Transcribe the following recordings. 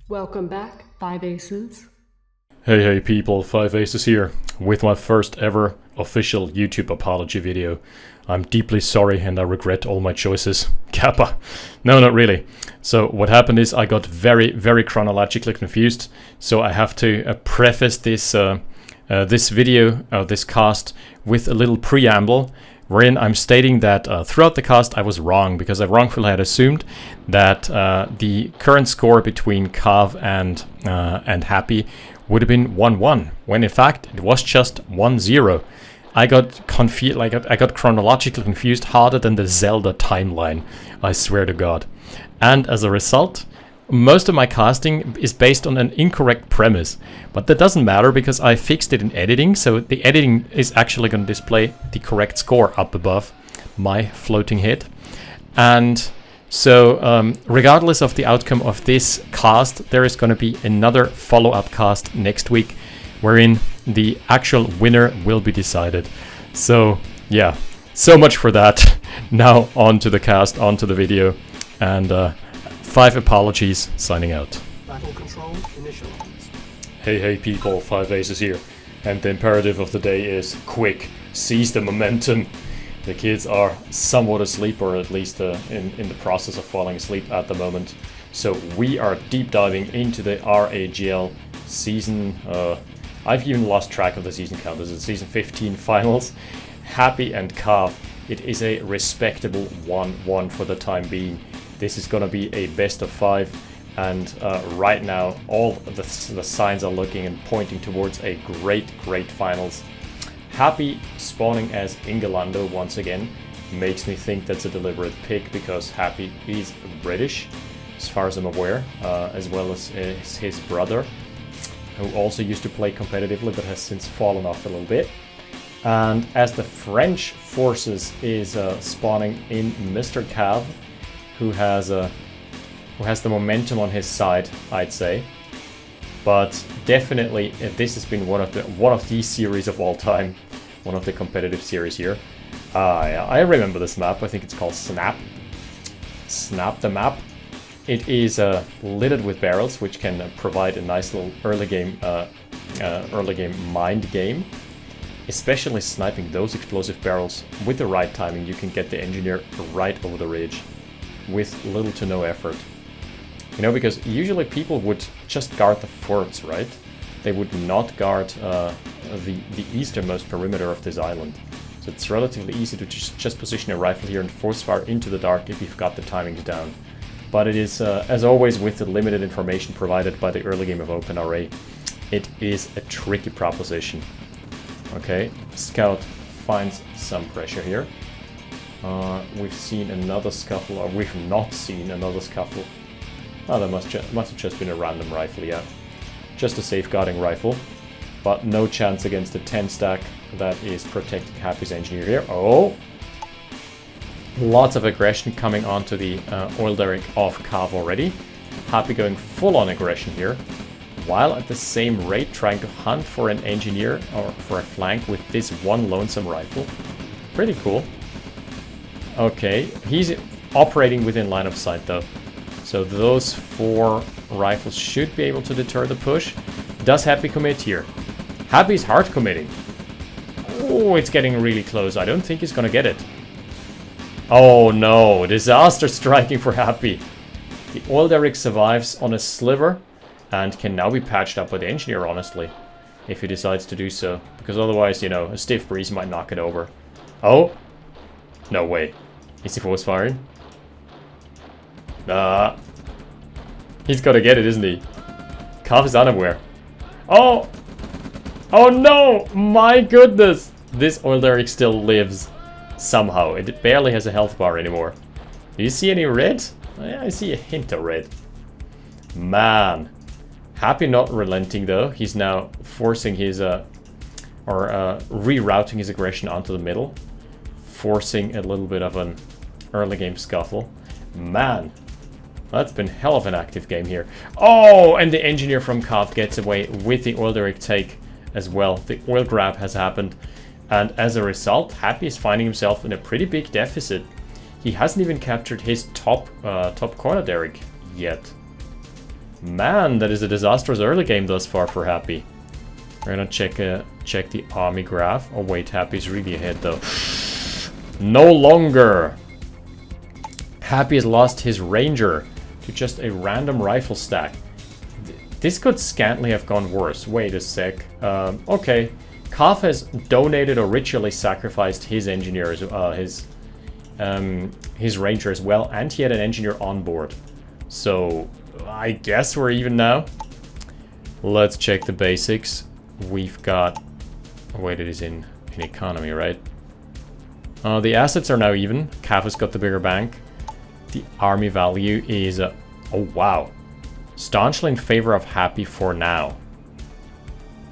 Welcome back, Five Aces. Hey people, Five Aces here, with my first ever official YouTube apology video. I'm deeply sorry and I regret all my choices. Kappa. No, not really. So what happened is I got very chronologically confused, so I have to preface this this cast with a little preamble wherein I'm stating that throughout the cast I was wrong, because I wrongfully had assumed that the current score between Kav and Happy would have been 1-1, when in fact it was just 1-0. I got confused, I got chronologically confused harder than the Zelda timeline, I swear to God. And as a result, most of my casting is based on an incorrect premise, but that doesn't matter because I fixed it in editing, so the editing is actually going to display the correct score up above my floating head. And so regardless of the outcome of this cast, there is going to be another follow-up cast next week wherein the actual winner will be decided. So yeah, so much for that. Now on to the cast, on to the video, and 5 apologies, signing out. Battle control initialized. Hey people, Five Aces here, and the imperative of the day is quick, seize the momentum. The kids are somewhat asleep, or at least in the process of falling asleep at the moment. So we are deep diving into the RAGL season. I've even lost track of the season count. This is season 15 finals. Happy and Kav. It is a respectable 1-1 for the time being. This is going to be a best of 5, and right now all the signs are looking and pointing towards a great finals. Happy spawning as Ingalando once again makes me think that's a deliberate pick, because Happy is British, as far as I'm aware, as well as his brother, who also used to play competitively but has since fallen off a little bit. And as the French forces is spawning in Mr. Cav, who has the momentum on his side, I'd say. But definitely, this has been one of the series of all time, one of the competitive series here. Yeah, I remember this map. I think it's called Snap. Snap the map. It is littered with barrels, which can provide a nice little early game mind game. Especially sniping those explosive barrels with the right timing, you can get the engineer right over the ridge with little to no effort. You know, because usually people would just guard the forts, right? They would not guard the easternmost perimeter of this island. So it's relatively easy to just position a rifle here and force fire into the dark if you've got the timings down. But it is, as always with the limited information provided by the early game of OpenRA, it is a tricky proposition. Okay, Scout finds some pressure here. We've seen another scuffle, or we've not seen another scuffle. Oh, that must have just been a random rifle, yeah. Just a safeguarding rifle, but no chance against the 10 stack that is protecting Happy's engineer here. Oh! Lots of aggression coming onto the oil derrick of Kav already. Happy going full on aggression here, while at the same rate trying to hunt for an engineer or for a flank with this one lonesome rifle. Pretty cool. Okay, he's operating within line of sight though. So those 4 rifles should be able to deter the push. Does Happy commit here? Happy's hard committing. Oh, it's getting really close. I don't think he's gonna get it. Oh no, disaster striking for Happy. The oil derrick survives on a sliver and can now be patched up by the engineer, honestly, if he decides to do so. Because otherwise, you know, a stiff breeze might knock it over. Oh! No way. Is he force firing? He's gotta get it, isn't he? Kav is unaware. Oh! Oh no! My goodness! This oil derrick still lives. Somehow. It barely has a health bar anymore. Do you see any red? I see a hint of red. Man. Happy not relenting though. He's now forcing his rerouting his aggression onto the middle, forcing a little bit of an early game scuffle. Man, that's been hell of an active game here. Oh, and the engineer from Kav gets away with the oil derrick take as well. The oil grab has happened, and as a result, Happy is finding himself in a pretty big deficit. He hasn't even captured his top corner derrick yet. Man, that is a disastrous early game thus far for Happy. We're gonna check the army graph. Oh wait, Happy's really ahead though. No longer! Happy has lost his ranger to just a random rifle stack. This could scantily have gone worse. Wait a sec. Okay. Kaf has donated or ritually sacrificed his engineers, his ranger as well, and he had an engineer on board. So, I guess we're even now. Let's check the basics. We've got... Wait, it is in economy, right? The assets are now even. Kaf has got the bigger bank. The army value is... oh, wow. Staunchly in favor of Happy for now.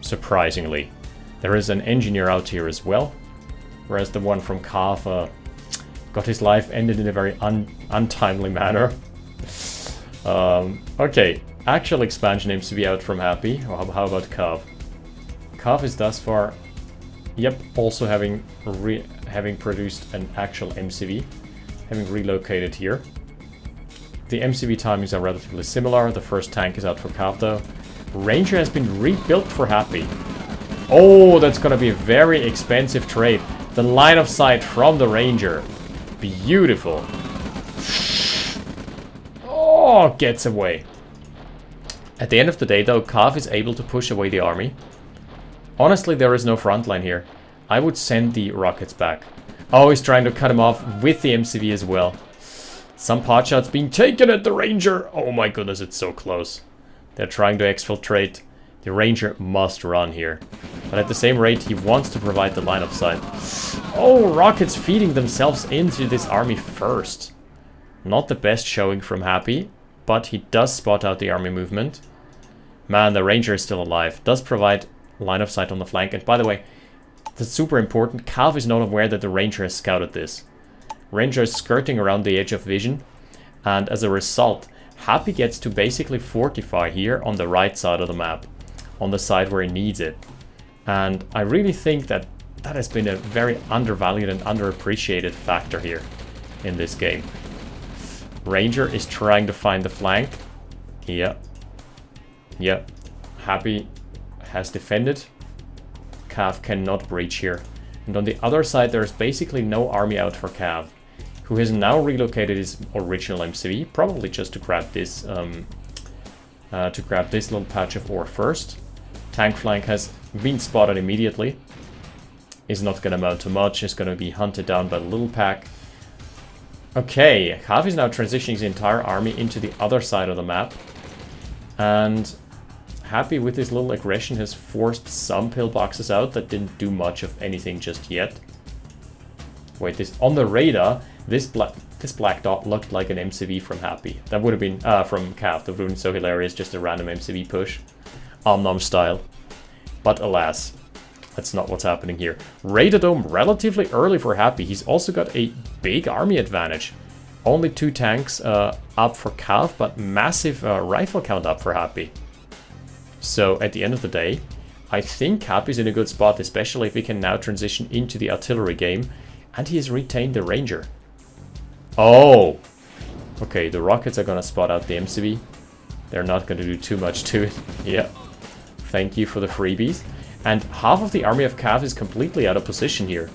Surprisingly. There is an engineer out here as well. Whereas the one from Kaf got his life ended in a very untimely manner. Okay. Actual expansion aims to be out from Happy. Well, how about Kaf? Kaf is thus far... Yep, also having produced an actual MCV. Having relocated here. The MCV timings are relatively similar. The first tank is out for Kaf though. Ranger has been rebuilt for Happy. Oh, that's gonna be a very expensive trade. The line of sight from the Ranger. Beautiful. Oh, gets away. At the end of the day though, Kaf is able to push away the army. Honestly, there is no front line here. I would send the rockets back. Oh, he's trying to cut him off with the MCV as well. Some pot shots being taken at the Ranger. Oh my goodness, it's so close. They're trying to exfiltrate. The Ranger must run here. But at the same rate, he wants to provide the line of sight. Oh, rockets feeding themselves into this army first. Not the best showing from Happy, but he does spot out the army movement. Man, the Ranger is still alive. Does provide line of sight on the flank. And by the way, that's super important. Kaf is not aware that the Ranger has scouted this. Ranger is skirting around the edge of vision. And as a result, Happy gets to basically fortify here on the right side of the map. On the side where he needs it. And I really think that that has been a very undervalued and underappreciated factor here in this game. Ranger is trying to find the flank. Yeah. Happy has defended. Kaf cannot breach here. And on the other side, there's basically no army out for Kaf, who has now relocated his original MCV, probably just to grab this little patch of ore first. Tank flank has been spotted immediately. Is not going to amount to much. Is going to be hunted down by the little pack. Okay, Kaf is now transitioning his entire army into the other side of the map. And Happy with his little aggression has forced some pillboxes out that didn't do much of anything just yet. Wait, this on the radar, this black dot looked like an MCV from Happy. That would have been from Kaf. That would have been so hilarious, just a random MCV push. Om-nom style. But alas, that's not what's happening here. Radadome relatively early for Happy. He's also got a big army advantage. Only 2 tanks up for Kaf, but massive rifle count up for Happy. So at the end of the day, I think Happy's in a good spot, especially if he can now transition into the artillery game. And he has retained the Ranger. Oh! Okay, the rockets are gonna spot out the MCV. They're not gonna do too much to it. Yeah. Thank you for the freebies. And half of the army of Kaf is completely out of position here.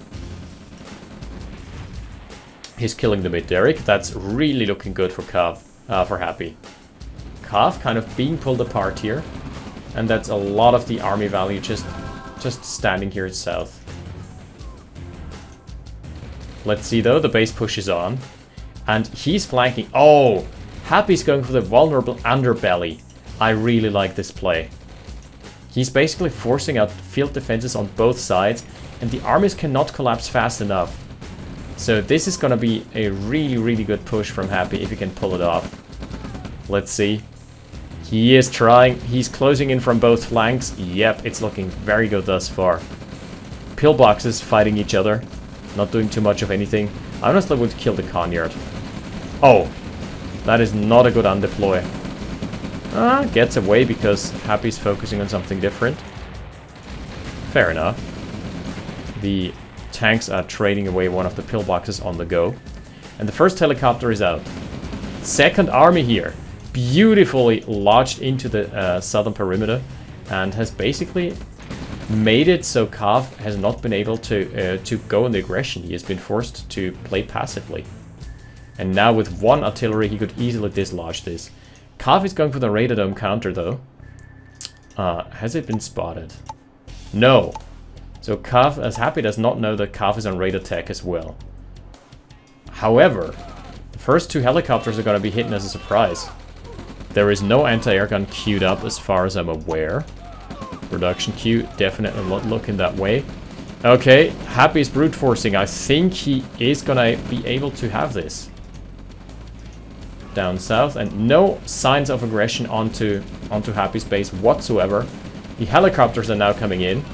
He's killing the mid-Derrick. That's really looking good for Kaf, for Happy. Kaf kind of being pulled apart here. And that's a lot of the army value just standing here south. Let's see though, the base push is on. And he's flanking. Oh! Happy's going for the vulnerable underbelly. I really like this play. He's basically forcing out field defenses on both sides, and the armies cannot collapse fast enough. So this is gonna be a really, really good push from Happy if he can pull it off. Let's see. He is trying. He's closing in from both flanks. Yep, it's looking very good thus far. Pillboxes fighting each other. Not doing too much of anything. I honestly would kill the Conyard. Oh, that is not a good undeploy. Gets away because Happy's focusing on something different. Fair enough. The tanks are trading away one of the pillboxes on the go. And the first helicopter is out. Second army here. beautifully lodged into the southern perimeter and has basically made it so Cav has not been able to go in the aggression. He has been forced to play passively. And now with one artillery, he could easily dislodge this. Cav is going for the radar dome counter, though. Has it been spotted? No. So Cav, as Happy, does not know that Cav is on radar tech as well. However, the first 2 helicopters are going to be hidden as a surprise. There is no anti-air gun queued up as far as I'm aware. Production queue definitely not looking that way. Okay, Happy is brute forcing. I think he is gonna be able to have this. Down south, and no signs of aggression onto Happy's base whatsoever. The helicopters are now coming in.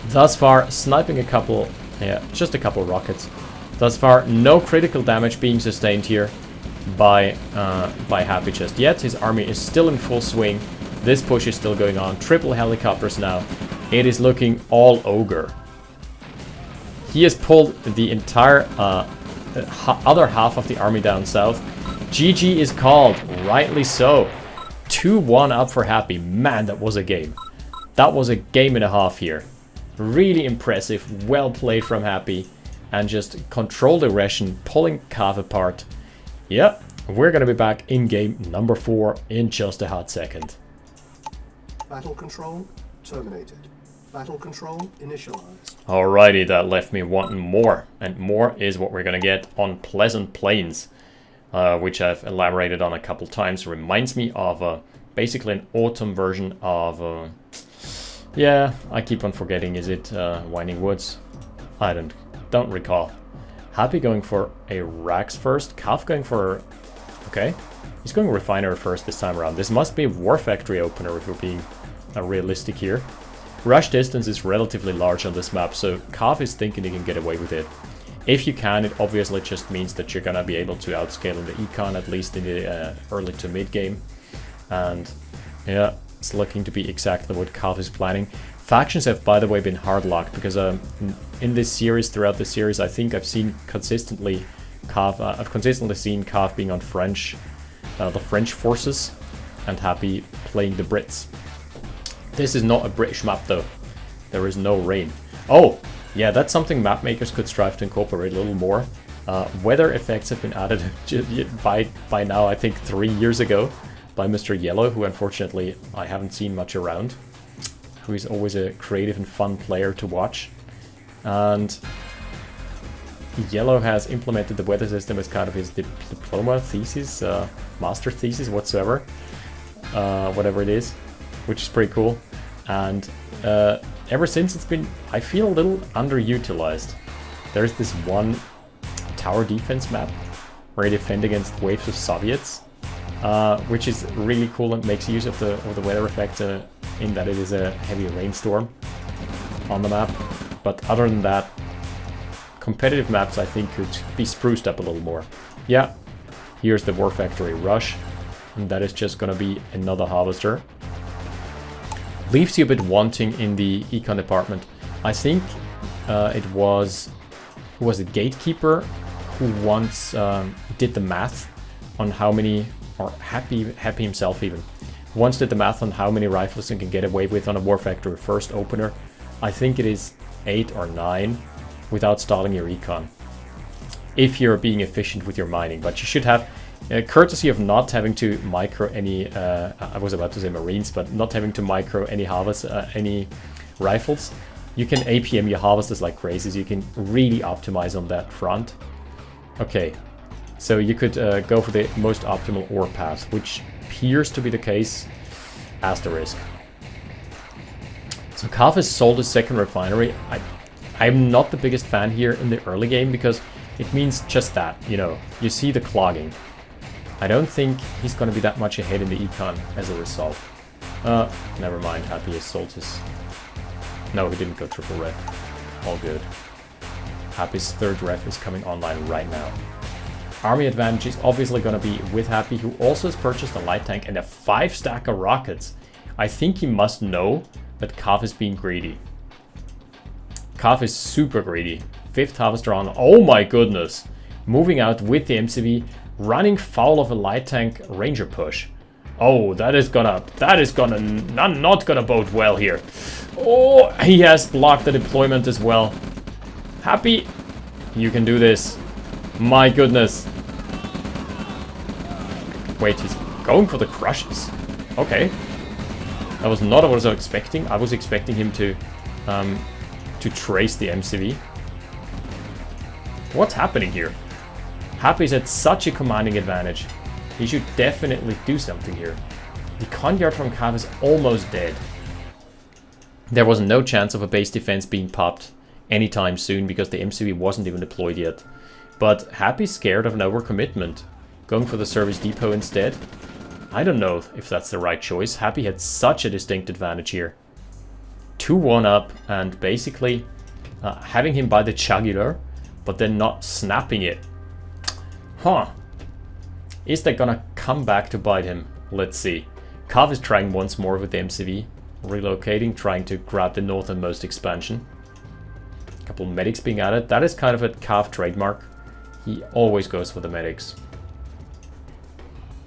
Thus far, sniping a couple, just a couple rockets. Thus far, no critical damage being sustained here by Happy just yet. His army is still in full swing. This push is still going on. Triple helicopters now. It is looking all ogre. He has pulled the entire other half of the army down south. GG is called, rightly so. 2-1 up for Happy. Man, that was a game. That was a game and a half here. Really impressive, well played from Happy. And just controlled aggression, pulling Cav apart. Yep, we're gonna be back in game number 4 in just a hot second. Battle control terminated. Battle control initialized. Alrighty, that left me wanting more. And more is what we're gonna get on Pleasant Plains. Which I've elaborated on a couple times. Reminds me of basically an autumn version of... yeah, I keep on forgetting. Is it Winding Woods? I don't recall. Happy going for a Rags first. Cav going for... okay. He's going Refiner first this time around. This must be a War Factory opener if we're being realistic here. Rush distance is relatively large on this map, so Cav is thinking he can get away with it. If you can, it obviously just means that you're gonna be able to outscale in the econ, at least in the early to mid game. And yeah, it's looking to be exactly what Cav is planning. Factions have, by the way, been hard locked because in this series, throughout the series, I think I've seen consistently Cav. I've consistently seen Cav being on the French forces, and Happy playing the Brits. This is not a British map though. There is no rain. Oh, yeah, that's something map makers could strive to incorporate a little more. Weather effects have been added by now, I think 3 years ago, by Mr. Yellow, who unfortunately I haven't seen much around. Who is always a creative and fun player to watch. And Yellow has implemented the weather system as kind of his diploma thesis, master thesis, whatsoever. Whatever it is, which is pretty cool. And ever since it's been, I feel a little underutilized. There's this one tower defense map where you defend against waves of Soviets, which is really cool and makes use of the weather effect in that it is a heavy rainstorm on the map. But other than that, competitive maps I think could be spruced up a little more. Yeah, here's the War Factory Rush, and that is just gonna be another harvester. Leaves you a bit wanting in the econ department. I think it was a Gatekeeper who once did the math on how many, or Happy himself even, once did the math on how many rifles you can get away with on a War Factory first opener. I think it is 8 or 9 without stalling your econ, if you're being efficient with your mining. But you should have courtesy of not having to micro any, I was about to say Marines, but not having to micro any harvest, any rifles. You can APM your harvesters like crazy, so you can really optimize on that front. Okay, so you could go for the most optimal ore path, which appears to be the case. Asterisk. So Cav has sold his second refinery. I'm not the biggest fan here in the early game because it means just that, you know, you see the clogging. I don't think he's going to be that much ahead in the econ as a result. Never mind, Happy has sold his... No, he didn't go triple ref. All good. Happy's third ref is coming online right now. Army advantage is obviously going to be with Happy, who also has purchased a light tank and a 5 stack of rockets. I think he must know that Cav is being greedy. Cav is super greedy. 5th harvester on. Oh my goodness. Moving out with the MCV. running foul of a light tank ranger push. Oh, that is gonna not gonna bode well here. Oh, he has blocked the deployment as well. Happy, you can do this. My goodness. Wait, he's going for the crushes. Okay. That was not what I was expecting. I was expecting him to trace the MCV. What's happening here? Happy's at such a commanding advantage. He should definitely do something here. The Conyard from Cav is almost dead. There was no chance of a base defense being popped anytime soon because the MCV wasn't even deployed yet. But Happy's scared of an overcommitment. Going for the service depot instead? I don't know if that's the right choice. Happy had such a distinct advantage here. 2-1 up and basically having him by the jugular, but then not snapping it. Huh. Is that gonna come back to bite him? Let's see. Cav is trying once more with the MCV. Relocating, trying to grab the northernmost expansion. A couple medics being added. That is kind of a Cav trademark. He always goes for the medics.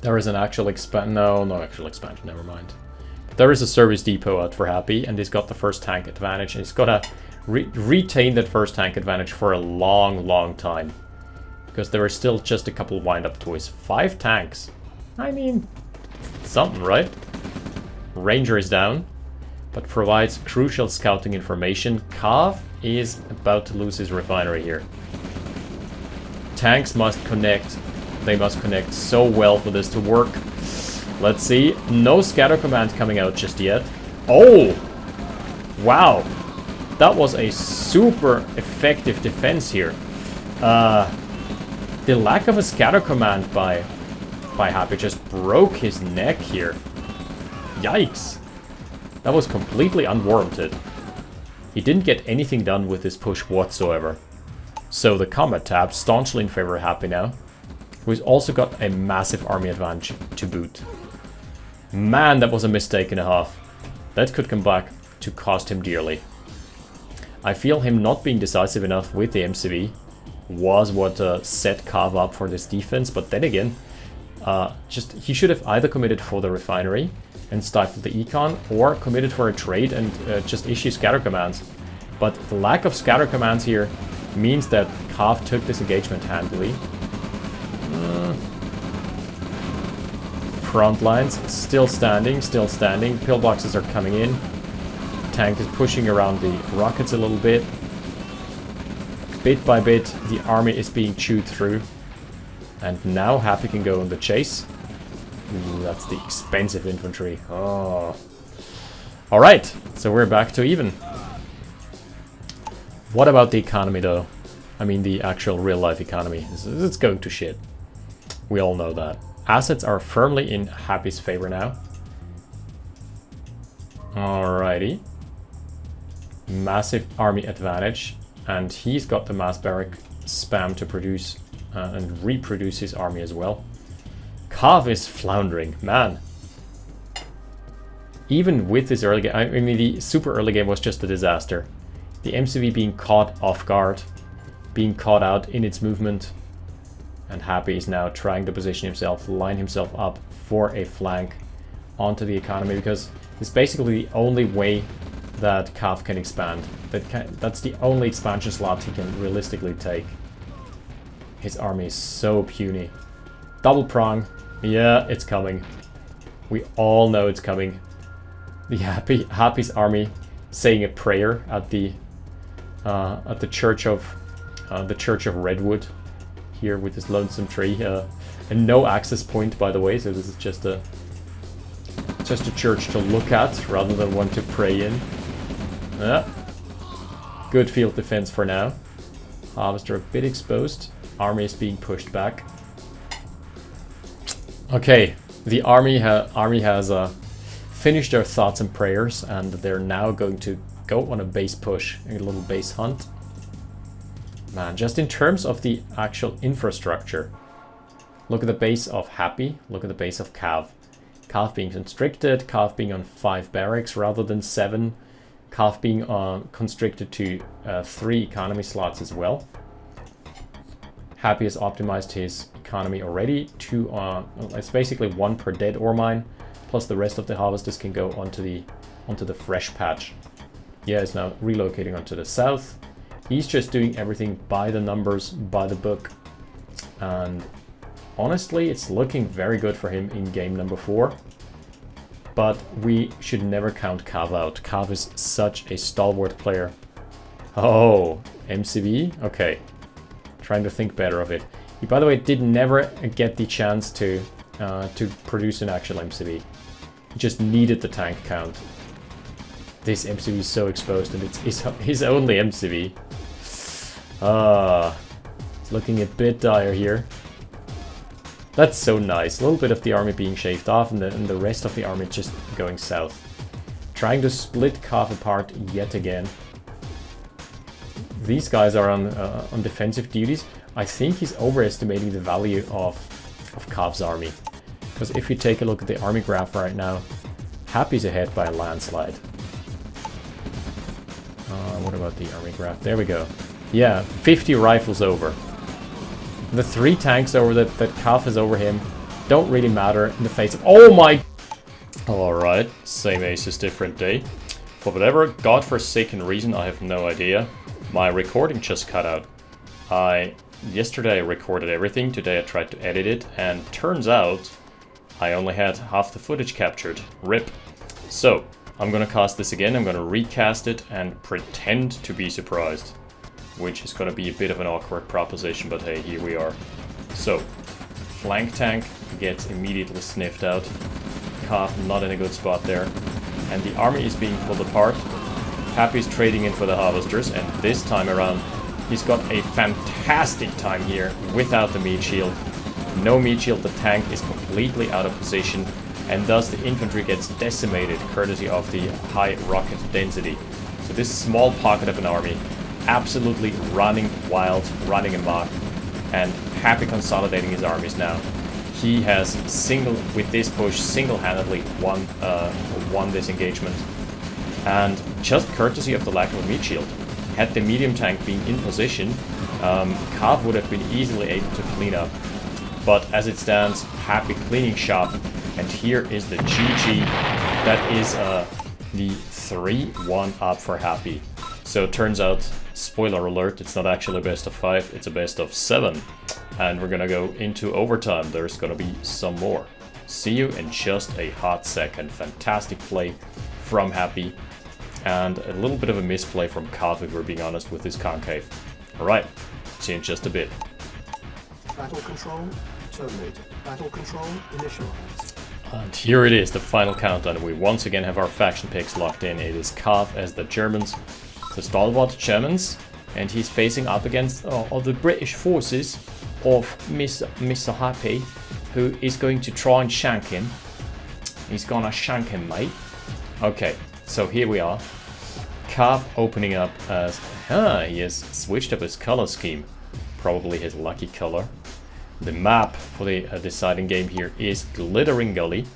There is an actual no actual expansion, never mind. But there is a service depot out for Happy, and he's got the first tank advantage, and he's got to retain that first tank advantage for a long time. Because there are still just a couple wind-up toys. 5 tanks. I mean, something, right? Ranger is down, but provides crucial scouting information. Cav is about to lose his refinery here. Tanks must connect. They must connect so well for this to work. Let's see. No scatter command coming out just yet. Oh! Wow. That was a super effective defense here. The lack of a scatter command by Happy just broke his neck here. Yikes. That was completely unwarranted. He didn't get anything done with this push whatsoever. So the combat tab staunchly in favor of Happy now, who's also got a massive army advantage to boot. Man, that was a mistake and a half. That could come back to cost him dearly. I feel him not being decisive enough with the MCV was what set Cav up for this defense, but then again, he should have either committed for the refinery and stifled the econ, or committed for a trade and just issue scatter commands. But the lack of scatter commands here means that Cav took this engagement handily. Front lines still standing. Pillboxes are coming in. Tank is pushing around the rockets a little bit. Bit by bit, the army is being chewed through. And now Happy can go on the chase. Ooh, that's the expensive infantry. Oh. Alright, so we're back to even. What about the economy though? I mean the actual real life economy. It's going to shit. We all know that. Assets are firmly in Happy's favor now. Alrighty. Massive army advantage. And he's got the mass barrack spam to produce and reproduce his army as well. Cav is floundering, man. Even with this early game, I mean the super early game was just a disaster. The MCV being caught off guard, being caught out in its movement. And Happy is now trying to position himself, line himself up for a flank onto the economy, because it's basically the only way that Cav can expand. That's the only expansion slot he can realistically take. His army is so puny. Double prong. Yeah, it's coming. We all know it's coming. The Happy's army saying a prayer at the church of Redwood here with this lonesome tree. And no access point, by the way, so this is just a church to look at rather than one to pray in. Good field defense for now. Harvester a bit exposed. Army is being pushed back. Okay, the army has finished their thoughts and prayers, and they're now going to go on a base push, a little base hunt. Man, just in terms of the actual infrastructure, look at the base of Happy, look at the base of Cav. Cav being constricted, Cav being on 5 barracks rather than 7, Cav being constricted to 3 economy slots as well. Happy has optimized his economy already to, it's basically 1 per dead ore mine, plus the rest of the harvesters can go onto the fresh patch. Yeah, is now relocating onto the south. He's just doing everything by the numbers, by the book. And honestly, it's looking very good for him in game number 4. But we should never count Cav out. Cav is such a stalwart player. Oh, MCV? Okay. Trying to think better of it. He, by the way, did never get the chance to produce an actual MCV. He just needed the tank count. This MCV is so exposed, and it's his only MCV. It's looking a bit dire here. That's so nice. A little bit of the army being shaved off, and the rest of the army just going south. Trying to split Cav apart yet again. These guys are on defensive duties. I think he's overestimating the value of Cav's army. Because if you take a look at the army graph right now, Happy's ahead by a landslide. What about the army graph? There we go. Yeah, 50 rifles over. The 3 tanks over that Cav has over him don't really matter in the face of... Oh my... Alright, same aces, different day. For whatever godforsaken reason, I have no idea, my recording just cut out. Yesterday I recorded everything, today I tried to edit it, and turns out I only had half the footage captured. RIP. So, I'm gonna cast this again, I'm gonna recast it and pretend to be surprised. Which is gonna be a bit of an awkward proposition, but hey, here we are. So, flank tank gets immediately sniffed out. Cav not in a good spot there. And the army is being pulled apart. Happy's trading in for the harvesters, and this time around, he's got a fantastic time here without the meat shield. No meat shield, the tank is completely out of position, and thus the infantry gets decimated courtesy of the high rocket density. So this small pocket of an army absolutely running wild, running amok, and Happy consolidating his armies now. He has with this push single-handedly won this engagement, and just courtesy of the lack of a meat shield. Had the medium tank been in position, Cav would have been easily able to clean up. But as it stands, Happy cleaning shop, and here is the GG. That is the 3-1 up for Happy. So it turns out, spoiler alert, it's not actually a best of 5, it's a best of 7. And we're gonna go into overtime, there's gonna be some more. See you in just a hot second. Fantastic play from Happy, and a little bit of a misplay from Cav, if we're being honest, with his concave. Alright, see you in just a bit. Battle control terminated. Battle control initialized. And here it is, the final countdown. We once again have our faction picks locked in. It is Cav as the Germans, the stalwart Germans, and he's facing up against the British forces of Mr. Happy, who is going to try and shank him. He's gonna shank him, mate. Okay, so here we are. Cav opening up as... he has switched up his color scheme. Probably his lucky color. The map for the deciding game here is Glittering Gully.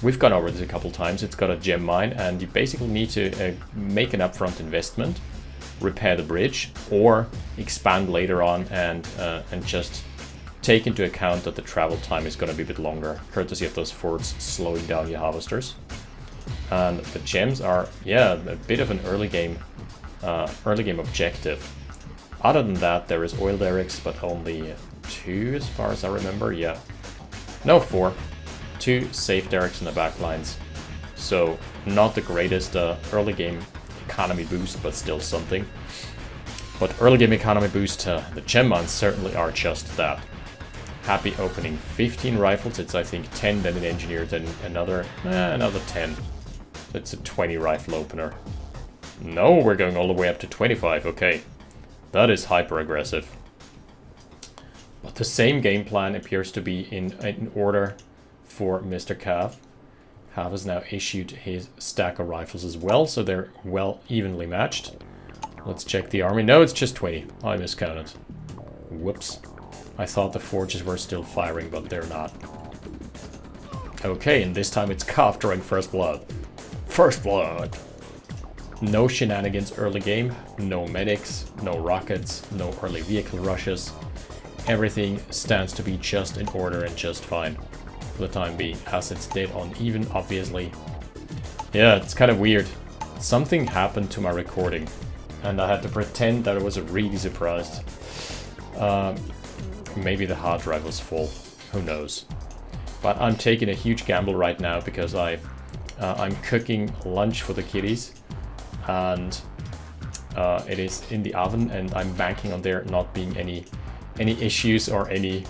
We've gone over this a couple times. It's got a gem mine, and you basically need to make an upfront investment, repair the bridge, or expand later on and just take into account that the travel time is going to be a bit longer, courtesy of those forts slowing down your harvesters. And the gems are, yeah, a bit of an early game objective. Other than that, there is oil derricks, but only 2 as far as I remember. Yeah, no, 4. 2 safe derricks in the back lines. So not the greatest early game economy boost, but still something. But early game economy boost, the gem mines certainly are just that. Happy opening 15 rifles. It's I think 10, then an engineer, then another 10. It's a 20 rifle opener. No, we're going all the way up to 25. Okay, that is hyper aggressive. But the same game plan appears to be in order for Mr. Cav. Cav has now issued his stack of rifles as well, so they're well evenly matched. Let's check the army. No, it's just 20. I miscounted. Whoops. I thought the forges were still firing, but they're not. Okay, and this time it's Cav drawing first blood. First blood! No shenanigans early game, no medics, no rockets, no early vehicle rushes. everything stands to be just in order and just fine for the time being, as it's dead on even, obviously. Yeah, it's kind of weird. Something happened to my recording, and I had to pretend that I was really surprised. Maybe the hard drive was full, who knows. But I'm taking a huge gamble right now because I'm cooking lunch for the kiddies, and it is in the oven, and I'm banking on there not being any issues or any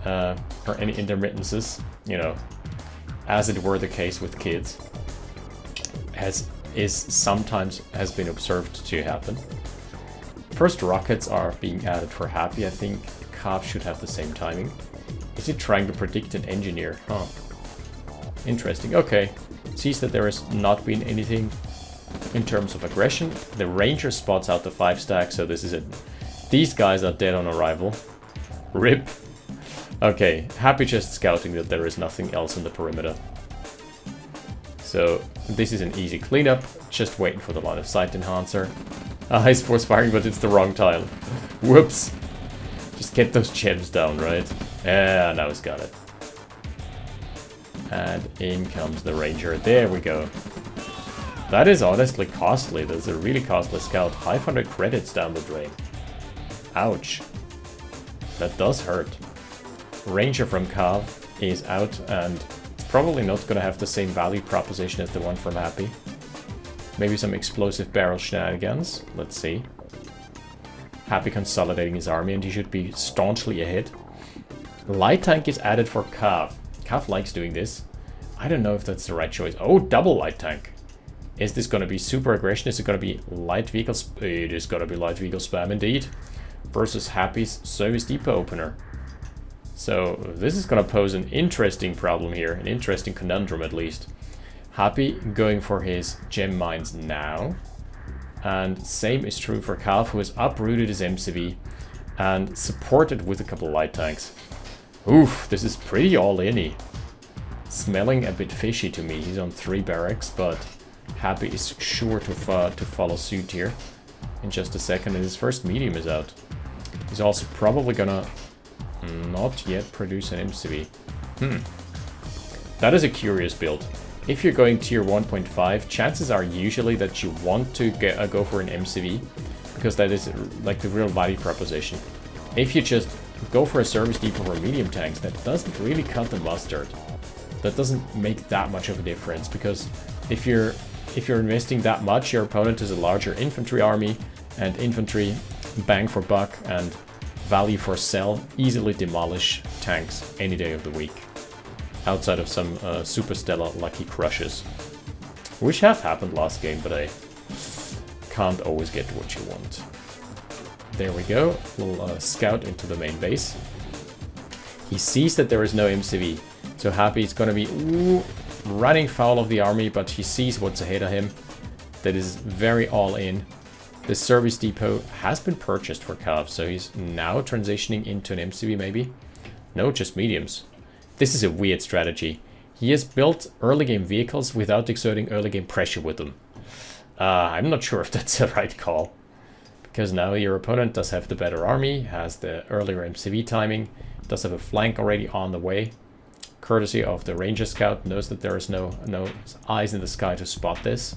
intermittences, you know, as it were the case with kids, as is sometimes has been observed to happen. First rockets are being added for Happy. I think Calf should have the same timing. Is he trying to predict an engineer? Huh. Interesting. Okay. Sees that there has not been anything in terms of aggression. The Ranger spots out the 5 stack, so this is it. These guys are dead on arrival. RIP. Okay, Happy just scouting that there is nothing else in the perimeter. So this is an easy cleanup, just waiting for the line of sight enhancer. He's force firing, but it's the wrong tile. Whoops. Just get those gems down, right? Yeah, now he's got it. And in comes the Ranger. There we go. That is honestly costly. That's a really costly scout. 500 credits down the drain. Ouch. That does hurt. Ranger from Cav is out, and it's probably not going to have the same value proposition as the one from Happy. Maybe some explosive barrel shenanigans. Let's see. Happy consolidating his army, and he should be staunchly ahead. Light tank is added for Cav. Cav likes doing this. I don't know if that's the right choice. Oh, double light tank. Is this going to be super aggression? Is it going to be light vehicles? It is going to be light vehicle spam indeed. Versus Happy's service depot opener. So this is going to pose an interesting problem here. An interesting conundrum at least. Happy going for his gem mines now. And same is true for Calf, who has uprooted his MCV and supported with a couple of light tanks. Oof, this is pretty all-in-y. Smelling a bit fishy to me. He's on 3 barracks, but Happy is sure to follow suit here in just a second, and his first medium is out. He's also probably gonna not yet produce an MCV. That is a curious build. If you're going tier 1.5, chances are usually that you want to go for an MCV, because that is like the real value proposition. If you just go for a service depot for medium tanks, that doesn't really cut the mustard. That doesn't make that much of a difference, because if you're investing that much, your opponent has a larger infantry army, and infantry bang for buck and value for sell easily demolish tanks any day of the week. Outside of some super stellar lucky crushes, which have happened last game, but I can't always get what you want. There we go, little scout into the main base. He sees that there is no MCV, so Happy is going to be running foul of the army, but he sees what's ahead of him. That is very all in. The service depot has been purchased for Cav, so he's now transitioning into an MCV maybe. No, just mediums. This is a weird strategy. He has built early game vehicles without exerting early game pressure with them. I'm not sure if that's the right call, because now your opponent does have the better army, has the earlier MCV timing, does have a flank already on the way. Courtesy of the Ranger Scout, knows that there is no eyes in the sky to spot this.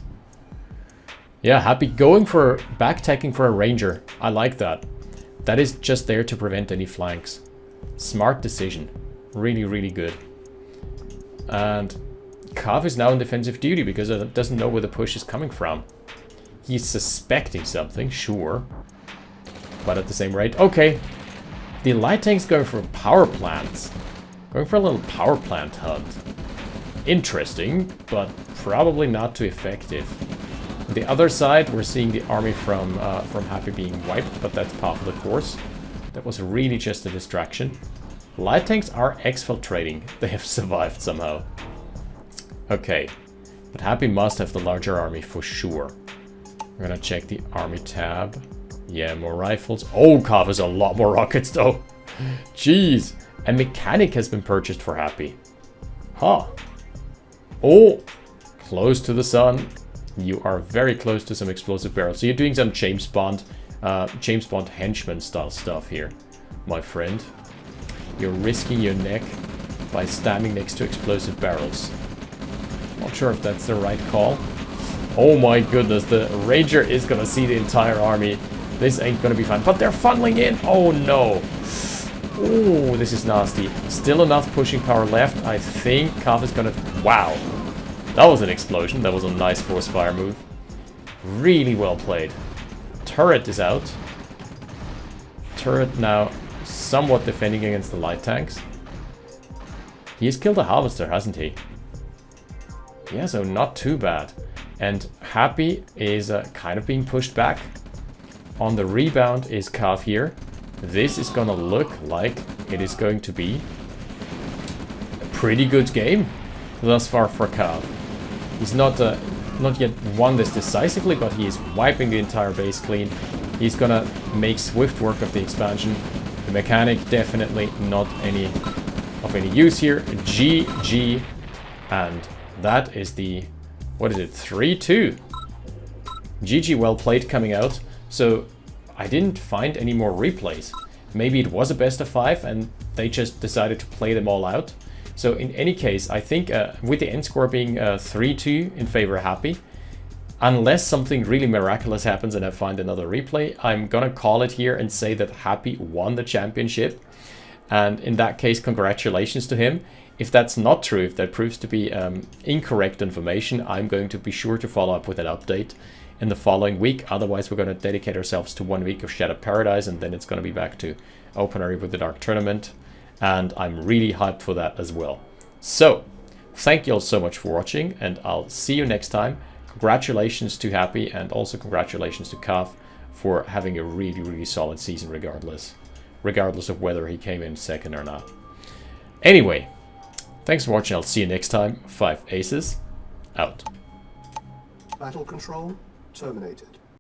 Yeah, Happy going for backtacking for a Ranger. I like that. That is just there to prevent any flanks. Smart decision. Really, really good. And Cav is now in defensive duty because he doesn't know where the push is coming from. He's suspecting something, sure. But at the same rate, okay. The light tank's going for power plants. Going for a little power plant hunt. Interesting, but probably not too effective. On the other side, we're seeing the army from Happy being wiped, but that's par for the course. That was really just a distraction. Light tanks are exfiltrating. They have survived somehow. Okay, but Happy must have the larger army for sure. We're gonna check the army tab. Yeah, more rifles. Oh, Cav has a lot more rockets though. Jeez. A mechanic has been purchased for Happy. Huh. Oh, close to the sun. You are very close to some explosive barrels. So you're doing some James Bond henchman style stuff here. my friend. You're risking your neck by standing next to explosive barrels. Not sure if that's the right call. Oh my goodness, the Rager is gonna see the entire army. This ain't gonna be fun. But they're funneling in! Oh no! Oh, this is nasty. Still enough pushing power left. I think Cav is gonna... Wow! That was an explosion. That was a nice force fire move. Really well played. Turret is out. Turret now somewhat defending against the light tanks. He has killed a harvester, hasn't he? Yeah, so not too bad. And Happy is kind of being pushed back. On the rebound is Cav here. This is gonna look like it is going to be a pretty good game thus far for Cav. He's not yet won this decisively, but he is wiping the entire base clean. He's gonna make swift work of the expansion. The mechanic definitely not of any use here. GG, and that is the, what is it, 3-2. GG, well played coming out. So I didn't find any more replays. Maybe it was a best of 5 and they just decided to play them all out. So in any case, I think with the end score being 3-2 in favor of Happy, unless something really miraculous happens and I find another replay, I'm gonna call it here and say that Happy won the championship. And in that case, congratulations to him. If that's not true, if that proves to be incorrect information, I'm going to be sure to follow up with an update in the following week. Otherwise, we're going to dedicate ourselves to 1 week of Shattered Paradise, and then it's going to be back to OpenRA with the Dark Tournament. And I'm really hyped for that as well. So, thank you all so much for watching, and I'll see you next time. Congratulations to Happy, and also congratulations to Cav for having a really, really solid season regardless of whether he came in second or not. Anyway, thanks for watching. I'll see you next time. 5 Aces, out. Battle control terminated.